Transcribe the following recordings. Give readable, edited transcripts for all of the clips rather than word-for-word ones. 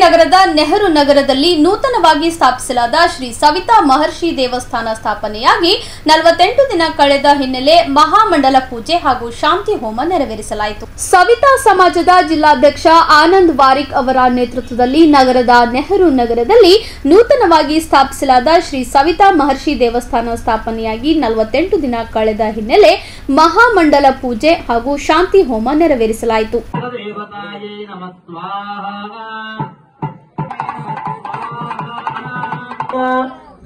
ನಗರದ ನೆಹರು ನಗರದಲ್ಲಿ ನೂತನವಾಗಿ ಸ್ಥಾಪಿಸಲಾದ ಶ್ರೀ ಸವಿತಾ ಮಹರ್ಷಿ ದೇವಸ್ಥಾನ ಸ್ಥಾಪನೆಯಾಗಿ 48 ದಿನ ಕಳೆದ ಹಿನ್ನೆಲೆ ಮಹಾಮಂಡಲ ಪೂಜೆ ಹಾಗೂ ಶಾಂತಿ ಹೋಮ ನೆರವೇರಿಸಲಾಯಿತು. ಸವಿತಾ ಸಮಾಜದ ಜಿಲ್ಲಾಧ್ಯಕ್ಷ ಆನಂದ್ ವಾರಿಕ್ ಅವರ ನೇತೃತ್ವದಲ್ಲಿ ನಗರದ ನೆಹರು ನಗರದಲ್ಲಿ ನೂತನವಾಗಿ ಸ್ಥಾಪಿಸಲಾದ ಶ್ರೀ ಸವಿತಾ ಮಹರ್ಷಿ ದೇವಸ್ಥಾನ ಸ್ಥಾಪನೆಯಾಗಿ 48 ದಿನ ಕಳೆದ ಹಿನ್ನೆಲೆ ಮಹಾಮಂಡಲ ಪೂಜೆ ಹಾಗೂ ಶಾಂತಿ ಹೋಮ ನೆರವೇರಿಸಲಾಯಿತು.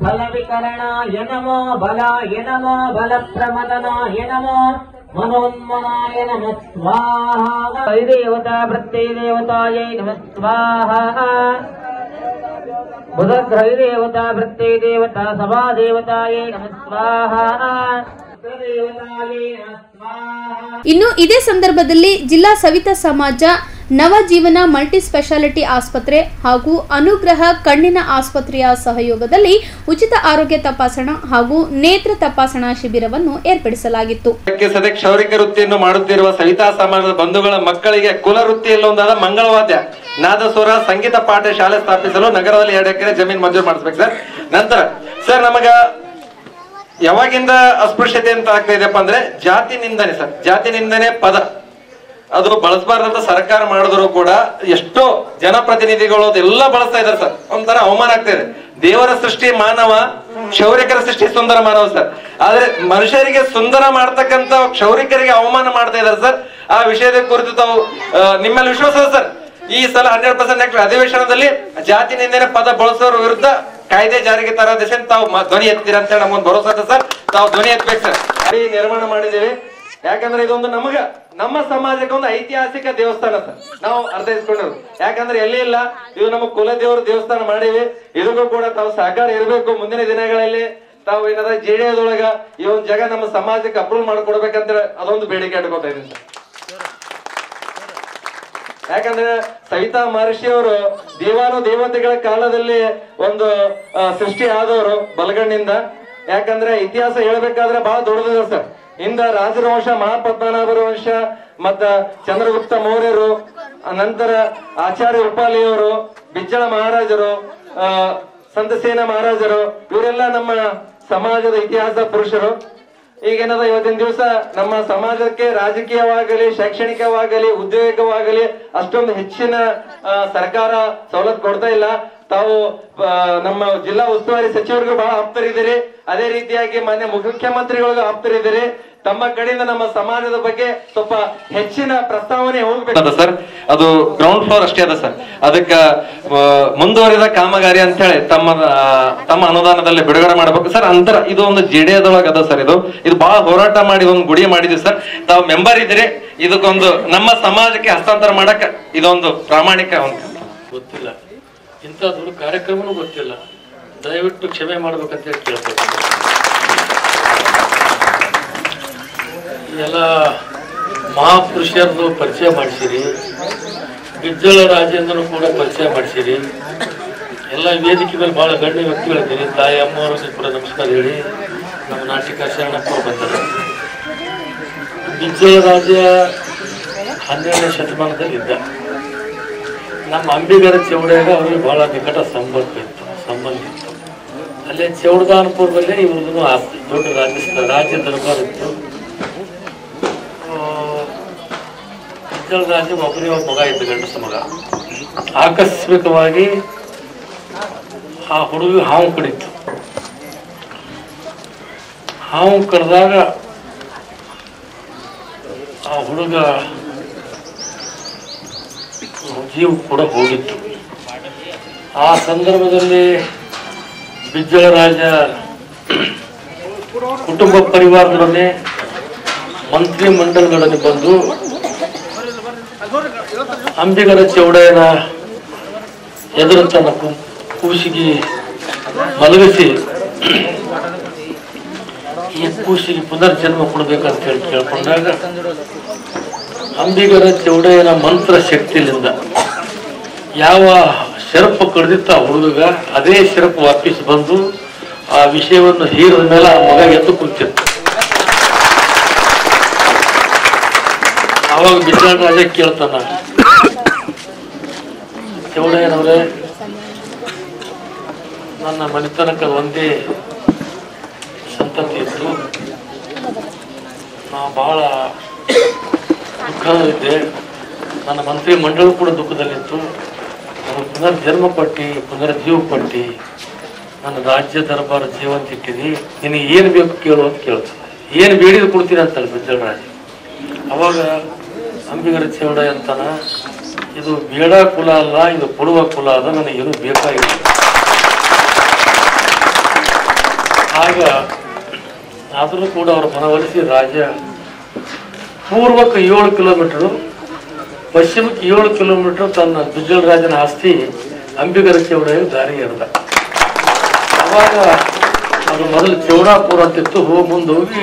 फल विकरणाय नमो बलाय नमो बल प्रमदनाय नमो मनोन्मनाय नमः स्वाहा देवता प्रत्यय देवतायै नमः स्वाहा बुधग्रह देवता प्रत्यय देवता सभा देवतायै नमः स्वाहा ಇನ್ನು ಇದೇ ಸಂದರ್ಭದಲ್ಲಿ ಜಿಲ್ಲಾ ಸವಿತಾ ಸಮಾಜ ನವಜೀವನ ಮಲ್ಟಿ ಸ್ಪೆಷಾಲಿಟಿ ಆಸ್ಪತ್ರೆ ಹಾಗೂ ಅನುಗ್ರಹ ಕಣ್ಣಿನ ಆಸ್ಪತ್ರೆಯ ಸಹಯೋಗದಲ್ಲಿ ಉಚಿತ ಆರೋಗ್ಯ ತಪಾಸಣಾ ಹಾಗೂ ನೇತ್ರ ತಪಾಸಣಾ ಶಿಬಿರವನ್ನು ಏರ್ಪಡಿಸಲಾಗಿತ್ತು. ಕ್ಷೌರಿಕ ವೃತ್ತಿಯನ್ನು ಮಾಡುತ್ತಿರುವ ಸವಿತಾ ಸಮಾಜದ ಬಂಧುಗಳ ಮಕ್ಕಳಿಗೆ ಕುಲ ವೃತ್ತಿಯಲ್ಲಿ ಒಂದಾದ ಮಂಗಳವಾದ್ಯ ನಾದಸ್ವರ ಸಂಗೀತ ಪಾಠ ಶಾಲೆ ಸ್ಥಾಪಿಸಲು ನಗರದಲ್ಲಿ 2 ಎಕರೆ ಜಮೀನು ಮಂಜೂರು ಮಾಡಿಸ್ಬೇಕು ಸರ್. ನಂತರ ಸರ್ ನಮಗ ಯಾವಾಗಿಂದ ಅಸ್ಪೃಶ್ಯತೆ ಅಂತ ಆಗ್ತಾ ಇದೆಯಪ್ಪ ಅಂದ್ರೆ ಜಾತಿ ನಿಂದನೆ ಸರ್. ಜಾತಿ ನಿಂದನೆ ಪದ ಅದು ಬಳಸಬಾರ್ದಂತ ಸರ್ಕಾರ ಮಾಡಿದ್ರು ಕೂಡ ಎಷ್ಟೋ ಜನಪ್ರತಿನಿಧಿಗಳು ಅದೆಲ್ಲ ಬಳಸ್ತಾ ಇದಾರೆ ಸರ್. ಒಂಥರ ಅವಮಾನ ಆಗ್ತಾ ಇದೆ. ದೇವರ ಸೃಷ್ಟಿ ಮಾನವ, ಕ್ಷೌರಿಕರ ಸೃಷ್ಟಿ ಸುಂದರ ಮಾನವ ಸರ್. ಆದ್ರೆ ಮನುಷ್ಯರಿಗೆ ಸುಂದರ ಮಾಡ್ತಕ್ಕಂತ ಕ್ಷೌರಿಕರಿಗೆ ಅವಮಾನ ಮಾಡ್ತಾ ಇದಾರೆ ಸರ್. ಆ ವಿಷಯದ ಕುರಿತು ತಾವು ನಿಮ್ಮಲ್ಲಿ ವಿಶ್ವಾಸ ಸರ್ ಈ ಸಲ 100% ನೆಕ್ಸ್ಟ್ ಅಧಿವೇಶನದಲ್ಲಿ ಜಾತಿ ನಿಂದನೆ ಪದ ಬಳಸೋರ ವಿರುದ್ಧ ಕಾಯ್ದೆ ಜಾರಿಗೆ ತರೋದೇಶ ತಾವು ಧ್ವನಿ ಎತ್ತೀರ ಅಂತ ಹೇಳಿ ನಮ್ಗೊಂದು ಭರೋಸಾ ಇದೆ ಸರ್. ತಾವು ಧ್ವನಿ ಎತ್ತಬೇಕು ಸರ್. ನಿರ್ಮಾಣ ಮಾಡಿದ್ದೇವೆ ಯಾಕಂದ್ರೆ ಇದೊಂದು ನಮ್ಮ ಸಮಾಜಕ್ಕೆ ಒಂದು ಐತಿಹಾಸಿಕ ದೇವಸ್ಥಾನ ಸರ್. ನಾವು ಅರ್ಥೈಸ್ಕೊಂಡಿರೋದು ಯಾಕಂದ್ರೆ ಎಲ್ಲಿ ಇಲ್ಲ, ಇದು ನಮ್ಮ ಕುಲದೇವರ ದೇವಸ್ಥಾನ ಮಾಡಿವಿ. ಇದಕ್ಕೂ ಕೂಡ ತಾವು ಸಹಕಾರ ಇರಬೇಕು. ಮುಂದಿನ ದಿನಗಳಲ್ಲಿ ತಾವು ಏನಾದ್ರೆ ಜೆಡಿಎದೊಳಗ ಈ ಒಂದು ಜಾಗ ನಮ್ಮ ಸಮಾಜಕ್ಕೆ ಅಪ್ರೂವ್ ಮಾಡ್ಕೊಡ್ಬೇಕಂತ ಅದೊಂದು ಬೇಡಿಕೆ ಇಟ್ಕೊತಾ ಇದ್ದೀನಿ ಸರ್. ಯಾಕಂದ್ರೆ ಸವಿತಾ ಮಹರ್ಷಿ ಅವರು ದೇವಾನು ದೇವತೆಗಳ ಕಾಲದಲ್ಲಿ ಒಂದು ಸೃಷ್ಟಿ ಆದವರು ಬಲಗಣ್ಣಿಂದ. ಯಾಕಂದ್ರೆ ಇತಿಹಾಸ ಹೇಳ್ಬೇಕಾದ್ರೆ ಬಹಳ ದೊಡ್ಡದಿದೆ ಸರ್. ಇಂದ ರಾಜರ ವಂಶ, ಮಹಾಪದ್ಮನಾಭರ ವಂಶ, ಮತ್ತ ಚಂದ್ರಗುಪ್ತ ಮೌರ್ಯರು, ನಂತರ ಆಚಾರ್ಯ ಉಪಾಲಿಯವರು, ಬಿಜ್ಜಳ ಮಹಾರಾಜರು, ಸಂತಸೇನ ಮಹಾರಾಜರು, ಇವರೆಲ್ಲ ನಮ್ಮ ಸಮಾಜದ ಇತಿಹಾಸ ಪುರುಷರು. ಈಗೇನದ ಇವತ್ತಿನ ದಿವಸ ನಮ್ಮ ಸಮಾಜಕ್ಕೆ ರಾಜಕೀಯವಾಗಲಿ, ಶೈಕ್ಷಣಿಕವಾಗಲಿ, ಉದ್ಯೋಗವಾಗಲಿ ಅಷ್ಟೊಂದು ಹೆಚ್ಚಿನ ಸರ್ಕಾರ ಸವಲತ್ತು ಕೊಡ್ತಾ ಇಲ್ಲ. ತಾವು ನಮ್ಮ ಜಿಲ್ಲಾ ಉಸ್ತುವಾರಿ ಸಚಿವರಿಗೂ ಬಹಳ ಆಪ್ತರಿದ್ದೀರಿ. ಅದೇ ರೀತಿಯಾಗಿ ಮಾನ್ಯ ಮುಖ್ಯಮಂತ್ರಿಗಳಿಗೂ ಆಪ್ತರಿದ್ದೀರಿ. ತಮ್ಮ ಕಡೆಯಿಂದ ನಮ್ಮ ಸಮಾಜದ ಬಗ್ಗೆ ಸ್ವಲ್ಪ ಹೆಚ್ಚಿನ ಪ್ರಸ್ತಾವನೆ ಹೋಗ್ಬೇಕು ಸರ್. ಅದು ಗ್ರೌಂಡ್ ಫ್ಲೋರ್ ಅಷ್ಟೇ ಅದ ಸರ್. ಅದಕ್ಕೆ ಮುಂದುವರಿದ ಕಾಮಗಾರಿ ಅಂತ ಹೇಳಿ ತಮ್ಮ ಅನುದಾನದಲ್ಲಿ ಬಿಡುಗಡೆ ಮಾಡಬೇಕು ಸರ್. ಅಂತರ ಇದು ಒಂದು ಜೆಡಿಎದೊಳಗೆ ಅದ ಸರ್. ಇದು ಬಹಳ ಹೋರಾಟ ಮಾಡಿ ಒಂದು ಗುಡಿ ಮಾಡಿದ್ವಿ ಸರ್. ತಾವು ಮೆಂಬರ್ ಇದ್ದೀರಿ. ಇದಕ್ಕೊಂದು ನಮ್ಮ ಸಮಾಜಕ್ಕೆ ಹಸ್ತಾಂತರ ಮಾಡಕ್ ಇದೊಂದು ಪ್ರಾಮಾಣಿಕ ಗೊತ್ತಿಲ್ಲ, ಇಂಥ ದೊಡ್ಡ ಕಾರ್ಯಕ್ರಮನೂ ಗೊತ್ತಿಲ್ಲ. ದಯವಿಟ್ಟು ಕ್ಷಮೆ ಮಾಡ್ಬೇಕಂತ ಹೇಳಿ ಕೇಳ್ಬೇಕು. ಎಲ್ಲ ಮಹಾಪುರುಷರನ್ನು ಪರಿಚಯ ಮಾಡಿಸಿರಿ, ಬಿಜ್ಜಳ ರಾಜೇಂದ್ರನು ಕೂಡ ಪರಿಚಯ ಮಾಡಿಸಿರಿ. ಎಲ್ಲ ವೇದಿಕೆ ಮೇಲೆ ಭಾಳ ಗಣ್ಯ ವ್ಯಕ್ತಿಗಳಿದ್ದೀರಿ. ತಾಯಿ ಅಮ್ಮವ್ರಿಗೆ ಕೂಡ ನಮಸ್ಕಾರ ಹೇಳಿ ನಮ್ಮ ನಾಟಿಕ ಶರಣಪ್ಪ ಬಂದರು. ಬಿಜ್ಜಳ ರಾಜ 12ನೇ ಶತಮಾನದಲ್ಲಿ ಇದ್ದ. ನಮ್ಮ ಅಂಬಿಗರ ಚೌಡಯ್ಯಾಗ ಅವ್ರಿಗೆ ಭಾಳ ನಿಕಟ ಸಂಬಂಧ ಇತ್ತು. ಅಲ್ಲೇ ಚೌಡದಾನಪುರದಲ್ಲೇ ಇವ್ರದ್ದು ದೊಡ್ಡ ರಾಜ್ಯ ದರ್ಬಾರ್ ಇತ್ತು. ರಾಜ ಒಬ್ಬನೇ ಒಬ್ಬ ಮಗ ಇದ್ದ, ಗಂಡಸ ಮಗ. ಆಕಸ್ಮಿಕವಾಗಿ ಆ ಹುಡುಗ ಹಾವು ಕಡಿತು. ಹಾವು ಕಡ್ದಾಗ ಆ ಹುಡುಗ ಜೀವ ಕೂಡ ಹೋಗಿತ್ತು. ಆ ಸಂದರ್ಭದಲ್ಲಿ ಬಿಜ್ಜಳ ರಾಜ ಕುಟುಂಬ ಪರಿವಾರದೊಡನೆ ಮಂತ್ರಿ ಮಂಡಲಗಳಲ್ಲಿ ಬಂದು ಅಂಬಿಗರ ಚೌಡಯ್ಯನ ಎದುರು ತನ್ನ ಕೂಸಿಗೆ ಮಲಗಿಸಿ ಈ ಕೂಸಿಗೆ ಪುನರ್ಜನ್ಮ ಕೊಡ್ಬೇಕಂತ ಹೇಳಿ ಕೇಳ್ಕೊಂಡಾಗ ಅಂಬಿಗರ ಚೌಡಯ್ಯನ ಮಂತ್ರ ಶಕ್ತಿಯಿಂದ ಯಾವ ಶರಪ ಕಡ್ದಿತ್ತ ಆ ಹುಡುಗ ಅದೇ ಶರಪ ವಾಪಸ್ ಬಂದು ಆ ವಿಷಯವನ್ನು ಹೀರಿದ ಮೇಲೆ ಆ ಮಗ ಎದ್ದು ಕುಂತಿತ್ತು. ಆವಾಗ ಬಿಜ್ಜಳ ರಾಜ ಕೇಳ್ತಾನ, ಚೌಡಯ್ಯನವರೇ, ನನ್ನ ಮನೆತನಕ ಒಂದೇ ಸಂತತಿ ಇತ್ತು. ನಾ ಭಾಳ ದುಃಖದಲ್ಲಿದ್ದೆ. ನನ್ನ ಮಂತ್ರಿ ಮಂಡಳ ಕೂಡ ದುಃಖದಲ್ಲಿತ್ತು. ನಾನು ಪುನರ್ಜನ್ಮ ಕೊಟ್ಟು ಪುನರ್ಜೀವ ಕೊಟ್ಟು ನನ್ನ ರಾಜ್ಯ ದರ್ಬಾರ ಜೀವಂತ ಇಟ್ಟಿದ್ದಿ. ನಿನಗೆ ಏನು ಬೇಕು ಕೇಳು ಅಂತ ಕೇಳ್ತಾನೆ. ಏನು ಬೇಡಿದು ಕೊಡ್ತೀನಿ ಅಂತಲ್ಲ ಬಿಜ್ಜಳ ರಾಜ. ಅವಾಗ ಅಂಬಿಗರ ಚೌಡಯ್ಯ ಅಂತಾನ, ಇದು ಬೇಡ ಕುಲ ಅಲ್ಲ, ಇದು ಕೊಡುವ ಕುಲ ಅದ, ನನಗೇನು ಬೇಕಾಗಿಲ್ಲ. ಆಗ ಆದರೂ ಕೂಡ ಅವರು ಮನವೊಲಿಸಿ ರಾಜ ಪೂರ್ವಕ್ಕೆ 7 ಕಿಲೋಮೀಟರು, ಪಶ್ಚಿಮಕ್ಕೆ 7 ಕಿಲೋಮೀಟರ್ ತನ್ನ ಬಿಜ್ಜಳ ರಾಜನ ಆಸ್ತಿ ಅಂಬಿಗರ ಚೌಡಯ್ಯ ದಾರಿ ಎರೆದ. ಅವಾಗ ಅದು ಮೊದಲು ಚೌಡಾಪುರ ಅಂತಿತ್ತು. ಮುಂದೆ ಹೋಗಿ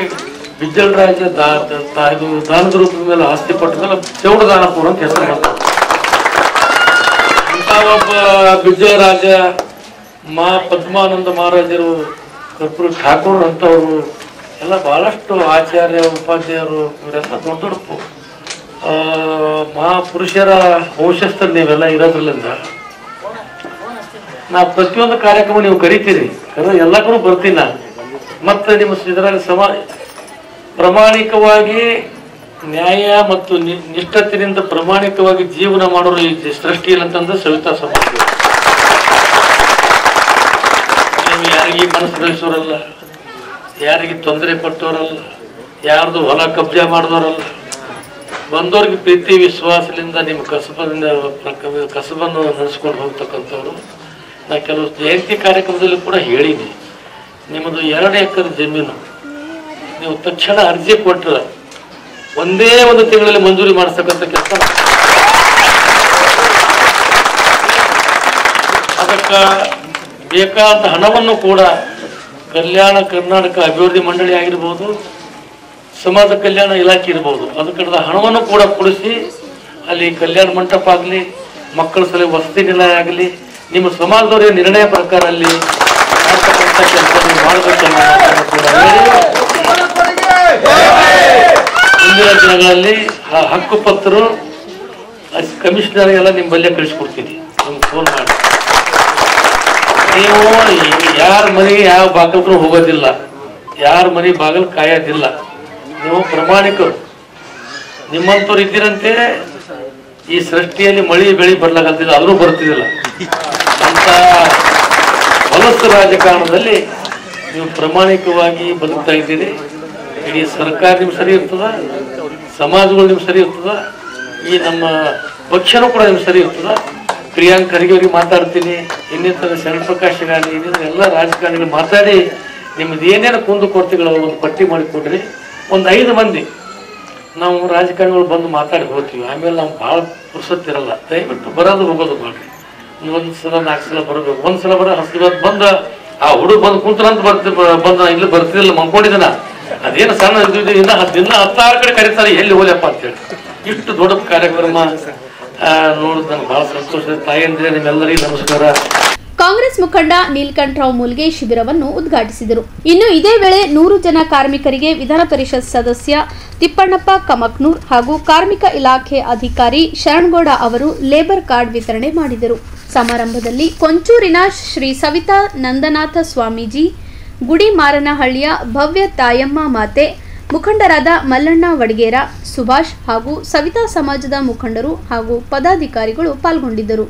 ಬಿಜ್ಜಳ ರಾಜ ಇದು ದಾನದ ರೂಪದ ಮೇಲೆ ಆಸ್ತಿ ಪಟ್ಟ ಮೇಲೆ ಚೌಡದಾನಪುರ ಅಂತ ಹೆಸರು ಬಂತು. ಅಂತ ಒಬ್ಬ ಬಿಜ್ಜಳ ರಾಜ ಪದ್ಮಾನಂದ ಮಹಾರಾಜರು, ಕರ್ಪೂರ ಠಾಕೂರ್ ಅಂತವರು ಎಲ್ಲ ಬಹಳಷ್ಟು ಆಚಾರ್ಯ ಉಪಾಧ್ಯಾಯರು ಇವರೆಲ್ಲ ದೊಡ್ಡ ದೊಡ್ಡ ಮಹಾಪುರುಷರ ವಂಶಸ್ಥರು ನೀವೆಲ್ಲ ಇರೋದ್ರಲ್ಲಿಂದ ನಾ ಪ್ರತಿಯೊಂದು ಕಾರ್ಯಕ್ರಮ ನೀವು ಕರಿತೀರಿ, ಎಲ್ಲ ಕಡೆ ಬರ್ತೀನಿ ನಾನು. ಮತ್ತೆ ನಿಮ್ಮ ಇದರಲ್ಲಿ ಪ್ರಾಮಾಣಿಕವಾಗಿ ನ್ಯಾಯ ಮತ್ತು ನಿಷ್ಠತೆಯಿಂದ ಪ್ರಾಮಾಣಿಕವಾಗಿ ಜೀವನ ಮಾಡೋರು ಈ ಸೃಷ್ಟಿಯಲ್ಲಿ ಅಂತಂದ್ರೆ ಸವಿತಾ ಸಮಾಜ. ನೀವು ಯಾರಿಗೆ ಮನಸ್ಸು ಬೆಳೆಸೋರಲ್ಲ, ಯಾರಿಗೆ ತೊಂದರೆ ಕೊಟ್ಟವರಲ್ಲ, ಯಾರ್ದು ಹೊಲ ಕಬ್ಜಾ ಮಾಡಿದವರಲ್ಲ. ಬಂದವ್ರಿಗೆ ಪ್ರೀತಿ ವಿಶ್ವಾಸದಿಂದ ನಿಮ್ಮ ಕಸಬನ್ನು ನಡೆಸ್ಕೊಂಡು ಹೋಗ್ತಕ್ಕಂಥವ್ರು. ನಾ ಕೆಲವು ಜಯಂತಿ ಕಾರ್ಯಕ್ರಮದಲ್ಲಿ ಕೂಡ ಹೇಳಿನಿ, ನಿಮ್ಮದು 2 ಎಕರೆ ಜಮೀನು ನೀವು ತಕ್ಷಣ ಅರ್ಜಿ ಕೊಟ್ಟರೆ ಒಂದೇ ಒಂದು ತಿಂಗಳಲ್ಲಿ ಮಂಜೂರಿ ಮಾಡಿಸ್ತಕ್ಕಂಥ ಕೆಲಸ. ಅದಕ್ಕೆ ಬೇಕಾದ ಹಣವನ್ನು ಕೂಡ ಕಲ್ಯಾಣ ಕರ್ನಾಟಕ ಅಭಿವೃದ್ಧಿ ಮಂಡಳಿ ಆಗಿರ್ಬೋದು, ಸಮಾಜ ಕಲ್ಯಾಣ ಇಲಾಖೆ ಇರ್ಬೋದು, ಅದಕ್ಕೆ ಹಣವನ್ನು ಕೂಡ ಕೊಡಿಸಿ ಅಲ್ಲಿ ಕಲ್ಯಾಣ ಮಂಟಪ ಆಗಲಿ, ಮಕ್ಕಳ ಸಲ ವಸತಿ ನಿಲಯ ಆಗಲಿ, ನಿಮ್ಮ ಸಮಾಜದವರ ನಿರ್ಣಯ ಪ್ರಕಾರ ಅಲ್ಲಿ ಮಾಡ್ತಕ್ಕಂಥ ಕೆಲಸ ಮಾಡಬೇಕೆಂಬ ಕೂಡ ಮುಂದಿನ ದಿನಗಳಲ್ಲಿ ಆ ಹಕ್ಕುಪತ್ರರು ಕಮಿಷನರ್ಗೆಲ್ಲ ನಿಮ್ಮ ಬಲ್ಲೇ ಕಳಿಸ್ಕೊಡ್ತೀನಿ. ನಿಮ್ಗೆ ಫೋನ್ ಮಾಡಿ, ನೀವು ಯಾರ ಮನೆಗೆ ಯಾವ ಬಾಗಿಲು ಹೋಗೋದಿಲ್ಲ, ಯಾರ ಮನೆ ಬಾಗಿಲು ಕಾಯೋದಿಲ್ಲ. ನೀವು ಪ್ರಾಮಾಣಿಕರು, ನಿಮ್ಮಂತವ್ರು ಇದ್ದೀರಂತೆ ಈ ಸೃಷ್ಟಿಯಲ್ಲಿ ಮಳಿ ಬೆಳಿ ಬರ್ಲಾಗತ್ತಿಲ್ಲ, ಆದ್ರೂ ಬರ್ತಿದ್ದಿಲ್ಲ ಅಂತ ಹೊಲಸು ರಾಜಕಾರಣದಲ್ಲಿ ನೀವು ಪ್ರಾಮಾಣಿಕವಾಗಿ ಬದುಕ್ತಾ ಇದ್ದೀರಿ. ಇಡೀ ಸರ್ಕಾರ ನಿಮ್ಗೆ ಸರಿ ಇರ್ತದ, ಸಮಾಜಗಳು ನಿಮ್ಗೆ ಸರಿ ಇರ್ತದ, ಈ ನಮ್ಮ ಪಕ್ಷನೂ ಕೂಡ ನಿಮ್ಗೆ ಸರಿ ಇರ್ತದ. ಪ್ರಿಯಾಂಕ್ ಖರ್ಗೆ ಅವರಿಗೆ ಮಾತಾಡ್ತೀನಿ, ಇನ್ನಿತರ ಶರಣಪ್ರಕಾಶ್ ಗಾಂಧಿ, ಇನ್ನಿತರ ಎಲ್ಲ ರಾಜಕಾರಣಿಗಳು ಮಾತಾಡಿ ನಿಮ್ದು ಏನೇನು ಕುಂದುಕೊರತೆಗಳು ಒಂದು ಪಟ್ಟಿ ಮಾಡಿಕೊಡ್ರಿ. ಒಂದು 5 ಮಂದಿ ನಾವು ರಾಜಕಾರಣಿಗಳು ಬಂದು ಮಾತಾಡಿ ಹೋಗ್ತೀವಿ. ಆಮೇಲೆ ನಾವು ಭಾಳ ಪುರ್ಸತ್ತಿರಲ್ಲ. ದಯವಿಟ್ಟು ಬರೋದು ಹೋಗೋದು ಮಾಡ್ರಿ. 1 ಸಲ 4 ಸಲ ಬರಬೇಕು. 1 ಸಲ ಬರೋ ಇವತ್ತು ಬಂದ ಆ ಹುಡುಗ ಬಂದು ಕುಂತನಂತ ಬಂದ ಇಲ್ಲಿ ಬರ್ತಿದ್ದಿಲ್ಲ, ಮಂಕೊಂಡಿದ್ದಾನ. ಅದೇನು ಸಣ್ಣ ಇನ್ನ 16 ಕಡೆ ಕರೀತಾರೆ, ಎಲ್ಲಿ ಹೋಗ್ಯಪ್ಪ ಅಂತೇಳಿ. ಇಷ್ಟು ದೊಡ್ಡ ಕಾರ್ಯಕ್ರಮ ನೋಡಿದ್ ನನಗೆ ಬಹಳ ಸಂತೋಷ. ತಾಯಂದ್ರೆ ನಿಮ್ಮೆಲ್ಲರಿಗೂ ನಮಸ್ಕಾರ. ಕಾಂಗ್ರೆಸ್ ಮುಖಂಡ ನೀಲಕಂಠರಾವ್ ಮೂಲ್ಗೆ ಶಿಬಿರವನ್ನು ಉದ್ಘಾಟಿಸಿದರು. ಇನ್ನು ಇದೇ ವೇಳೆ 100 ಜನ ಕಾರ್ಮಿಕರಿಗೆ ವಿಧಾನ ಪರಿಷತ್ ಸದಸ್ಯ ತಿಪ್ಪಣ್ಣಪ್ಪ ಕಮಕ್ನೂರ್ ಹಾಗೂ ಕಾರ್ಮಿಕ ಇಲಾಖೆ ಅಧಿಕಾರಿ ಶರಣಗೌಡ ಅವರು ಲೇಬರ್ ಕಾರ್ಡ್ ವಿತರಣೆ ಮಾಡಿದರು. ಸಮಾರಂಭದಲ್ಲಿ ಕೊಂಚೂರಿನ ಶ್ರೀ ಸವಿತಾ ನಂದನಾಥ ಸ್ವಾಮೀಜಿ, ಗುಡಿಮಾರನಹಳ್ಳಿಯ ಭವ್ಯ ತಾಯಮ್ಮ ಮಾತೆ, ಮುಖಂಡರಾದ ಮಲ್ಲಣ್ಣ ವಡಗೇರ, ಸುಭಾಷ್ ಹಾಗೂ ಸವಿತಾ ಸಮಾಜದ ಮುಖಂಡರು ಹಾಗೂ ಪದಾಧಿಕಾರಿಗಳು ಪಾಲ್ಗೊಂಡಿದ್ದರು.